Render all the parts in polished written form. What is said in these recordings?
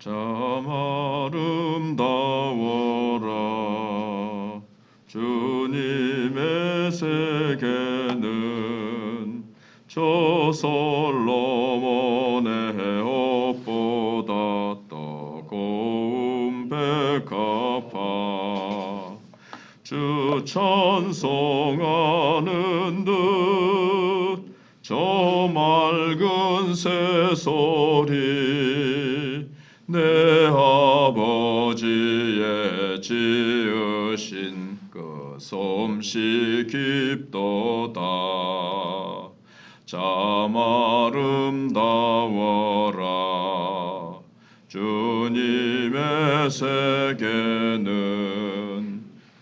참 아름다워라. 주님의 세계는 저 솔로몬의 옷보다 더 고운 백합화. 주 찬송하는 듯 저 맑은 새소리, 내 아버지의 지으신 그 솜씨 깊도다. 참 아름다워라. 주님의 세계는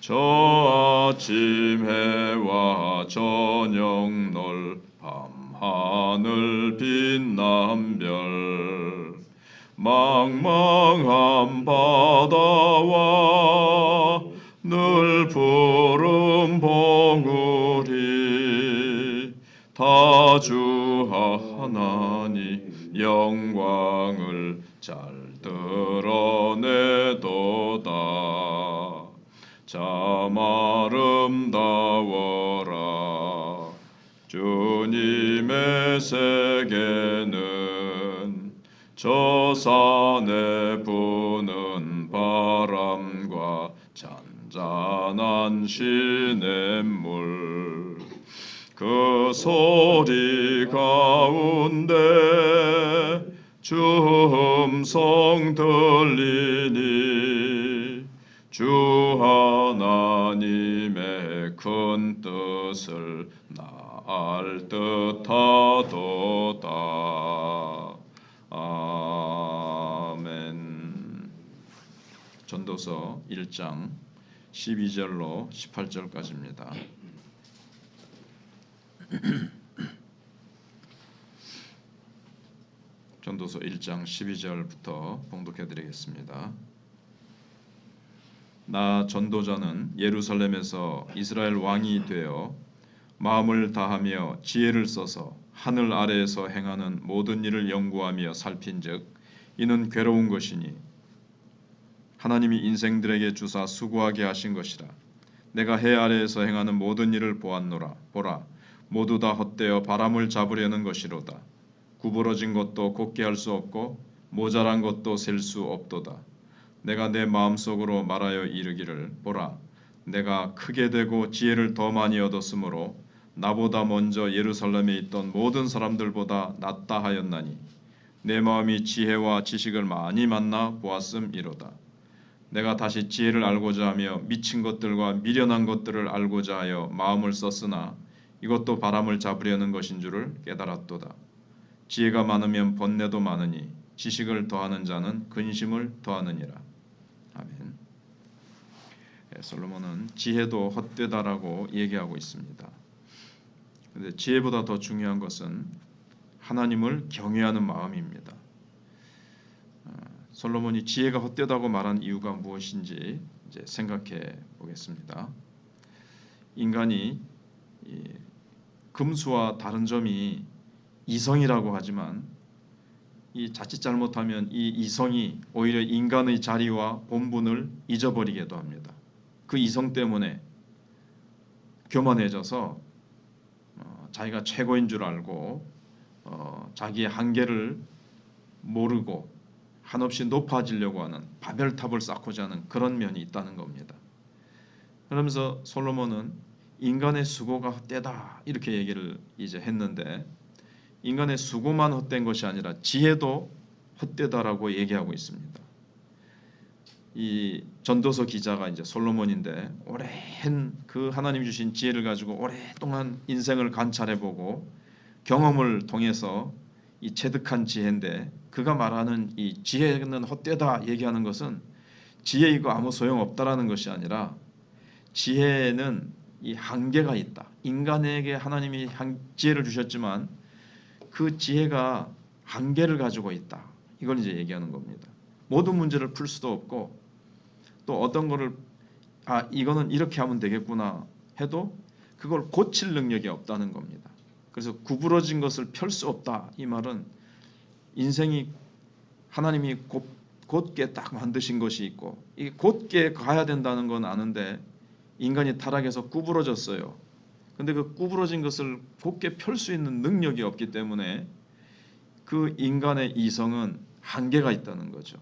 저 아침 해와 저녁 놀 밤하늘 빛난 별, 망망한 바다와 늘 푸른 봉우리, 다 주 하나님 영광을 잘 드러내도다. 참 아름다워라. 주님의 세계는 저 산에 부는 바람과 잔잔한 시냇물, 그 소리 가운데 주 음성 들리니 주 하나님의 큰 뜻을 알 듯하도다. 아멘. 전도서 1장 12절로 18절까지입니다. 전도서 1장 12절부터 봉독해 드리겠습니다. 나 전도자는 예루살렘에서 이스라엘 왕이 되어 마음을 다하며 지혜를 써서 하늘 아래에서 행하는 모든 일을 연구하며 살핀즉 이는 괴로운 것이니 하나님이 인생들에게 주사 수고하게 하신 것이라. 내가 해 아래에서 행하는 모든 일을 보았노라. 보라, 모두 다 헛되어 바람을 잡으려는 것이로다. 구부러진 것도 곧게 할 수 없고 모자란 것도 셀 수 없도다. 내가 내 마음속으로 말하여 이르기를, 보라, 내가 크게 되고 지혜를 더 많이 얻었으므로 나보다 먼저 예루살렘에 있던 모든 사람들보다 낫다 하였나니 내 마음이 지혜와 지식을 많이 만나 보았음이로다. 내가 다시 지혜를 알고자 하며 미친 것들과 미련한 것들을 알고자 하여 마음을 썼으나 이것도 바람을 잡으려는 것인 줄을 깨달았도다. 지혜가 많으면 번뇌도 많으니 지식을 더하는 자는 근심을 더하느니라. 아멘. 솔로몬은 지혜도 헛되다라고 얘기하고 있습니다. 그런데 지혜보다 더 중요한 것은 하나님을 경외하는 마음입니다. 솔로몬이 지혜가 헛되다고 말한 이유가 무엇인지 이제 생각해 보겠습니다. 인간이 금수와 다른 점이 이성이라고 하지만 이 자칫 잘못하면 이 이성이 오히려 인간의 자리와 본분을 잊어버리게도 합니다. 그 이성 때문에 교만해져서 자기가 최고인 줄 알고 자기의 한계를 모르고 한없이 높아지려고 하는 바벨탑을 쌓고자 하는 그런 면이 있다는 겁니다. 그러면서 솔로몬은 인간의 수고가 헛되다 이렇게 얘기를 이제 했는데 인간의 수고만 헛된 것이 아니라 지혜도 헛되다라고 얘기하고 있습니다. 이 전도서 기자가 이제 솔로몬인데 오랜 그 하나님 주신 지혜를 가지고 오랫동안 인생을 관찰해보고 경험을 통해서 이 체득한 지혜인데 그가 말하는 이 지혜는 헛되다 얘기하는 것은 지혜이고 아무 소용없다라는 것이 아니라 지혜에는 이 한계가 있다. 인간에게 하나님이 지혜를 주셨지만 그 지혜가 한계를 가지고 있다. 이걸 이제 얘기하는 겁니다. 모든 문제를 풀 수도 없고 또 어떤 거를 이거는 이렇게 하면 되겠구나 해도 그걸 고칠 능력이 없다는 겁니다. 그래서 구부러진 것을 펼 수 없다. 이 말은 인생이 하나님이 곧게 딱 만드신 것이 있고 이 곧게 가야 된다는 건 아는데 인간이 타락해서 구부러졌어요. 근데 그 구부러진 것을 곧게 펼 수 있는 능력이 없기 때문에 그 인간의 이성은 한계가 있다는 거죠.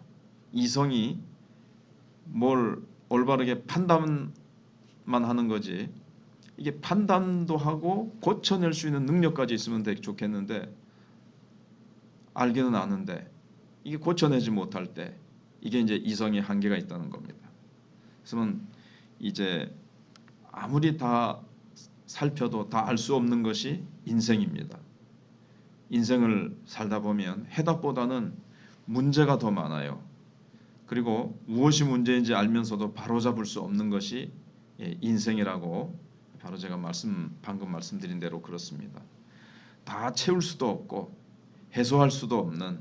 이성이 뭘 올바르게 판단만 하는 거지 이게 판단도 하고 고쳐낼 수 있는 능력까지 있으면 되게 좋겠는데 알기는 아는데 이게 고쳐내지 못할 때 이게 이제 이성의 한계가 있다는 겁니다. 그래서 이제 아무리 다 살펴도 다 알 수 없는 것이 인생입니다. 인생을 살다 보면 해답보다는 문제가 더 많아요. 그리고 무엇이 문제인지 알면서도 바로잡을 수 없는 것이 인생이라고 바로 제가 방금 말씀드린 대로 그렇습니다. 다 채울 수도 없고 해소할 수도 없는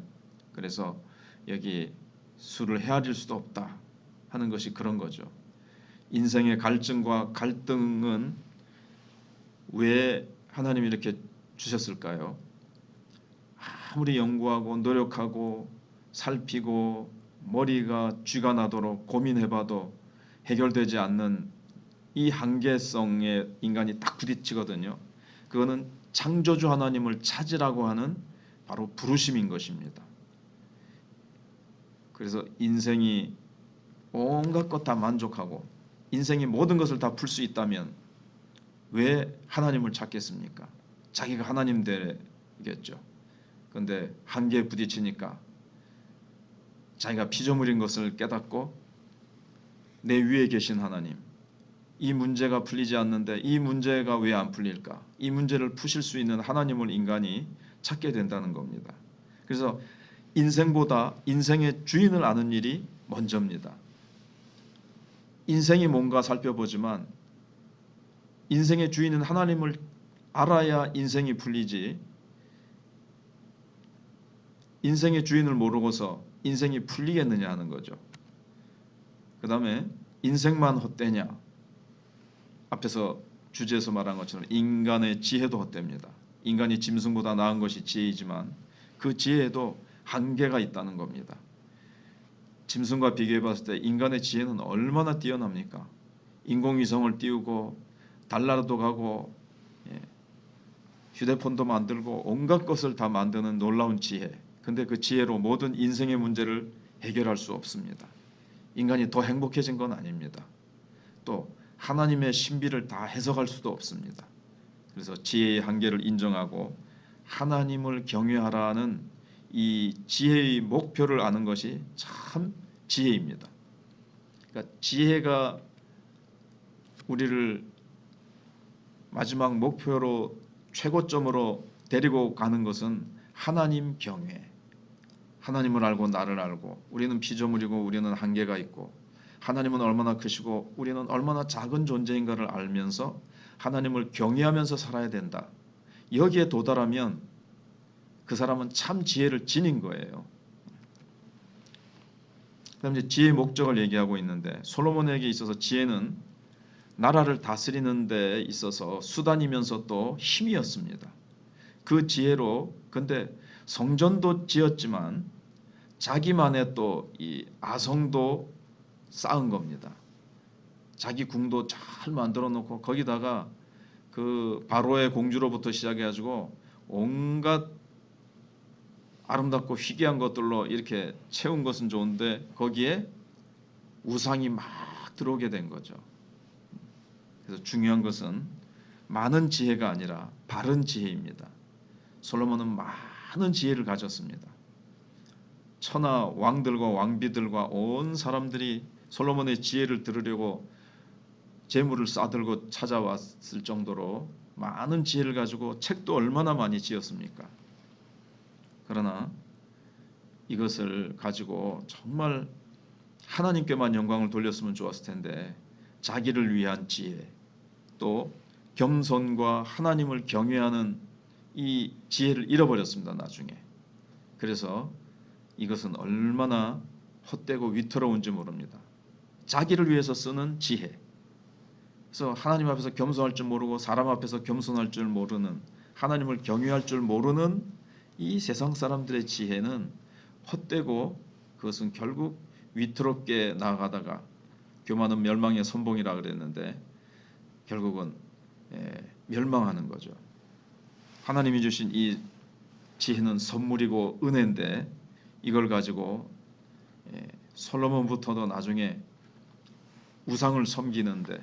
그래서 여기 수를 헤아릴 수도 없다 하는 것이 그런 거죠. 인생의 갈증과 갈등은 왜 하나님이 이렇게 주셨을까요? 아무리 연구하고 노력하고 살피고 머리가 쥐가 나도록 고민해봐도 해결되지 않는 이 한계성에 인간이 딱 부딪히거든요. 그거는 창조주 하나님을 찾으라고 하는 바로 부르심인 것입니다. 그래서 인생이 온갖 것 다 만족하고 인생의 모든 것을 다 풀 수 있다면 왜 하나님을 찾겠습니까? 자기가 하나님 되겠죠. 그런데 한계에 부딪히니까 자기가 피조물인 것을 깨닫고 내 위에 계신 하나님, 이 문제가 풀리지 않는데 이 문제가 왜 안 풀릴까? 이 문제를 푸실 수 있는 하나님을 인간이 찾게 된다는 겁니다. 그래서 인생보다 인생의 주인을 아는 일이 먼저입니다. 인생이 뭔가 살펴보지만 인생의 주인은 하나님을 알아야 인생이 풀리지 인생의 주인을 모르고서 인생이 풀리겠느냐 하는 거죠. 그 다음에 인생만 헛되냐 앞에서 주제에서 말한 것처럼 인간의 지혜도 헛됩니다. 인간이 짐승보다 나은 것이 지혜이지만 그 지혜에도 한계가 있다는 겁니다. 짐승과 비교해 봤을 때 인간의 지혜는 얼마나 뛰어납니까? 인공위성을 띄우고 달나라도 가고 휴대폰도 만들고 온갖 것을 다 만드는 놀라운 지혜. 근데 그 지혜로 모든 인생의 문제를 해결할 수 없습니다. 인간이 더 행복해진 건 아닙니다. 또 하나님의 신비를 다 해석할 수도 없습니다. 그래서 지혜의 한계를 인정하고 하나님을 경외하라는 이 지혜의 목표를 아는 것이 참 지혜입니다. 그러니까 지혜가 우리를 마지막 목표로 최고점으로 데리고 가는 것은 하나님 경외. 하나님을 알고 나를 알고 우리는 피조물이고 우리는 한계가 있고 하나님은 얼마나 크시고 우리는 얼마나 작은 존재인가를 알면서 하나님을 경외하면서 살아야 된다. 여기에 도달하면 그 사람은 참 지혜를 지닌 거예요. 그다음 이제 지혜의 목적을 얘기하고 있는데 솔로몬에게 있어서 지혜는 나라를 다스리는 데 있어서 수단이면서 또 힘이었습니다. 그 지혜로 근데 성전도 지었지만 자기만의 또 이 아성도 쌓은 겁니다. 자기 궁도 잘 만들어 놓고 거기다가 그 바로의 공주로부터 시작해 가지고 온갖 아름답고 희귀한 것들로 이렇게 채운 것은 좋은데 거기에 우상이 막 들어오게 된 거죠. 그래서 중요한 것은 많은 지혜가 아니라 바른 지혜입니다. 솔로몬은 많은 지혜를 가졌습니다. 천하 왕들과 왕비들과 온 사람들이 솔로몬의 지혜를 들으려고 재물을 싸들고 찾아왔을 정도로 많은 지혜를 가지고 책도 얼마나 많이 지었습니까? 그러나 이것을 가지고 정말 하나님께만 영광을 돌렸으면 좋았을 텐데 자기를 위한 지혜 또 겸손과 하나님을 경외하는 이 지혜를 잃어버렸습니다. 나중에. 그래서 이것은 얼마나 헛되고 위태로운지 모릅니다. 자기를 위해서 쓰는 지혜. 그래서 하나님 앞에서 겸손할 줄 모르고 사람 앞에서 겸손할 줄 모르는 하나님을 경외할 줄 모르는 이 세상 사람들의 지혜는 헛되고 그것은 결국 위태롭게 나아가다가 교만은 멸망의 선봉이라 그랬는데 결국은 멸망하는 거죠. 하나님이 주신 이 지혜는 선물이고 은혜인데 이걸 가지고 솔로몬부터도 나중에 우상을 섬기는데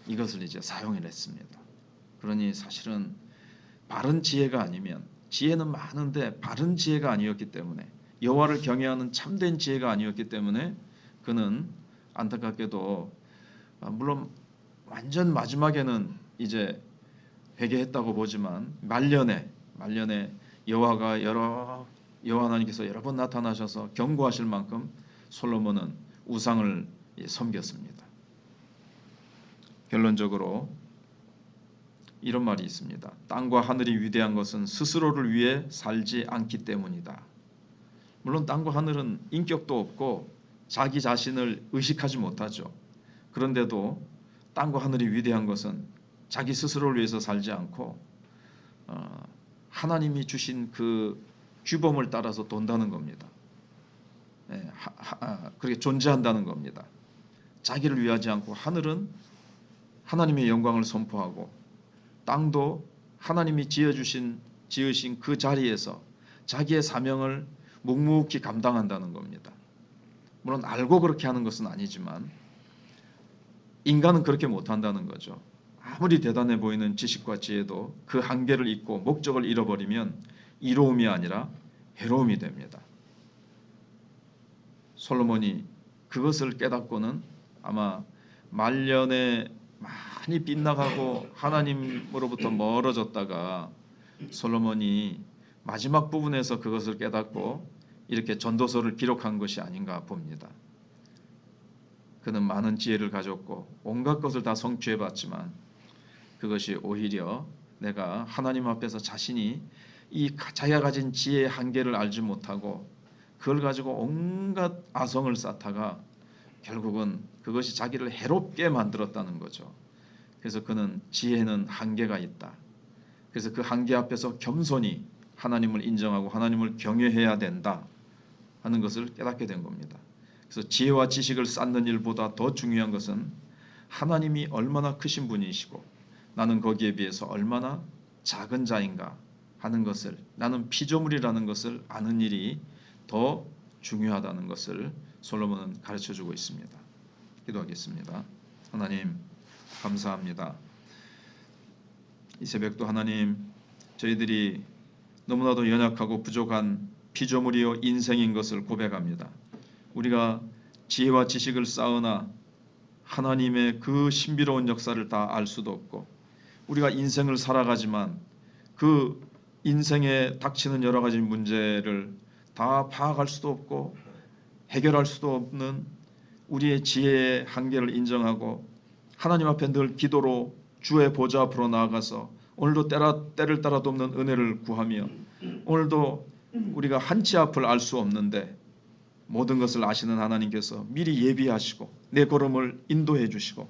이것을 이제 사용해냈습니다. 그러니 사실은 바른 지혜가 아니면, 지혜는 많은데 바른 지혜가 아니었기 때문에, 여호와를 경외하는 참된 지혜가 아니었기 때문에 그는 안타깝게도 물론 완전 마지막에는 이제 회개했다고 보지만 말년에 여호와 하나님께서 여러 번 나타나셔서 경고하실 만큼 솔로몬은 우상을 섬겼습니다. 결론적으로 이런 말이 있습니다. 땅과 하늘이 위대한 것은 스스로를 위해 살지 않기 때문이다. 물론 땅과 하늘은 인격도 없고 자기 자신을 의식하지 못하죠. 그런데도 땅과 하늘이 위대한 것은 자기 스스로를 위해서 살지 않고 하나님이 주신 그 규범을 따라서 돈다는 겁니다. 그렇게 존재한다는 겁니다. 자기를 위하지 않고 하늘은 하나님의 영광을 선포하고 땅도 하나님이 지으신 그 자리에서 자기의 사명을 묵묵히 감당한다는 겁니다. 물론 알고 그렇게 하는 것은 아니지만 인간은 그렇게 못한다는 거죠. 아무리 대단해 보이는 지식과 지혜도 그 한계를 잊고 목적을 잃어버리면 이로움이 아니라 해로움이 됩니다. 솔로몬이 그것을 깨닫고는 아마 말년에 많이 빗나가고 하나님으로부터 멀어졌다가 솔로몬이 마지막 부분에서 그것을 깨닫고 이렇게 전도서를 기록한 것이 아닌가 봅니다. 그는 많은 지혜를 가졌고 온갖 것을 다 성취해봤지만 그것이 오히려 내가 하나님 앞에서 자신이 이 자기가 가진 지혜의 한계를 알지 못하고 그걸 가지고 온갖 아성을 쌓다가 결국은 그것이 자기를 해롭게 만들었다는 거죠. 그래서 그는 지혜는 한계가 있다. 그래서 그 한계 앞에서 겸손히 하나님을 인정하고 하나님을 경외해야 된다 하는 것을 깨닫게 된 겁니다. 그래서 지혜와 지식을 쌓는 일보다 더 중요한 것은 하나님이 얼마나 크신 분이시고 나는 거기에 비해서 얼마나 작은 자인가 하는 것을, 나는 피조물이라는 것을 아는 일이 더 중요하다는 것을 솔로몬은 가르쳐주고 있습니다. 기도하겠습니다. 하나님 감사합니다. 이 새벽도 하나님 저희들이 너무나도 연약하고 부족한 피조물이요 인생인 것을 고백합니다. 우리가 지혜와 지식을 쌓으나 하나님의 그 신비로운 역사를 다 알 수도 없고 우리가 인생을 살아가지만 그 인생에 닥치는 여러 가지 문제를 다 파악할 수도 없고 해결할 수도 없는 우리의 지혜의 한계를 인정하고 하나님 앞에 늘 기도로 주의 보좌 앞으로 나아가서 오늘도 때를 따라 돕는 은혜를 구하며 오늘도 우리가 한치 앞을 알 수 없는데 모든 것을 아시는 하나님께서 미리 예비하시고 내 걸음을 인도해 주시고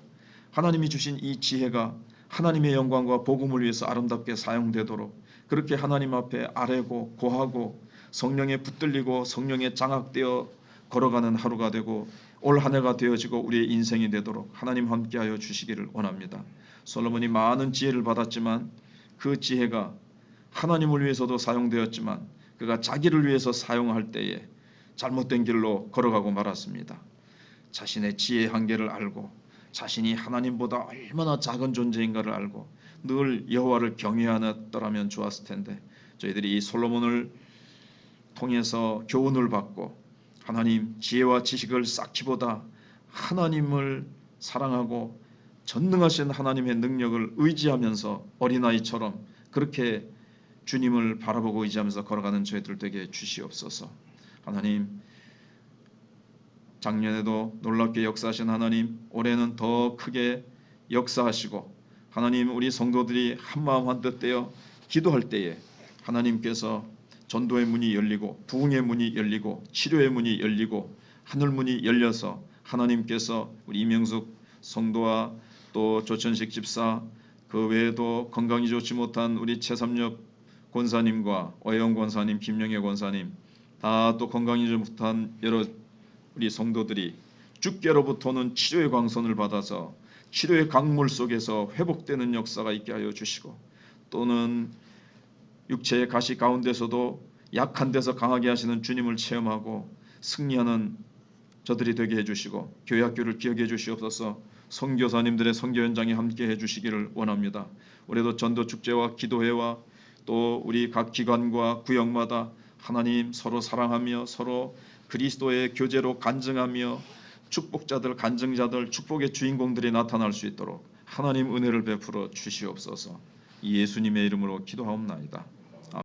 하나님이 주신 이 지혜가 하나님의 영광과 복음을 위해서 아름답게 사용되도록 그렇게 하나님 앞에 아뢰고 고하고 성령에 붙들리고 성령에 장악되어 걸어가는 하루가 되고 올 한 해가 되어지고 우리의 인생이 되도록 하나님 함께하여 주시기를 원합니다. 솔로몬이 많은 지혜를 받았지만 그 지혜가 하나님을 위해서도 사용되었지만 그가 자기를 위해서 사용할 때에 잘못된 길로 걸어가고 말았습니다. 자신의 지혜의 한계를 알고 자신이 하나님보다 얼마나 작은 존재인가를 알고 늘 여호와를 경외하였더라면 좋았을 텐데 저희들이 이 솔로몬을 통해서 교훈을 받고 하나님 지혜와 지식을 쌓기보다 하나님을 사랑하고 전능하신 하나님의 능력을 의지하면서 어린아이처럼 그렇게 주님을 바라보고 의지하면서 걸어가는 저희들 되게 주시옵소서. 하나님 작년에도 놀랍게 역사하신 하나님 올해는 더 크게 역사하시고 하나님 우리 성도들이 한마음 한뜻 되어 기도할 때에 하나님께서 전도의 문이 열리고 부흥의 문이 열리고 치료의 문이 열리고 하늘 문이 열려서 하나님께서 우리 이명숙 성도와 또 조천식 집사 그 외에도 건강이 좋지 못한 우리 최삼엽 권사님과 어영 권사님, 김영애 권사님 다 또 건강이 좋지 못한 여러 우리 성도들이 주께로부터 오는 치료의 광선을 받아서 치료의 강물 속에서 회복되는 역사가 있게 하여 주시고, 또는 육체의 가시 가운데서도 약한 데서 강하게 하시는 주님을 체험하고 승리하는 저들이 되게 해주시고, 교회 학교를 기억해 주시옵소서. 선교사님들의 선교 현장에 함께 해주시기를 원합니다. 올해도 전도 축제와 기도회와 또 우리 각 기관과 구역마다 하나님 서로 사랑하며 서로 그리스도의 교제로 간증하며 축복자들, 간증자들, 축복의 주인공들이 나타날 수 있도록 하나님 은혜를 베풀어 주시옵소서. 예수님의 이름으로 기도하옵나이다.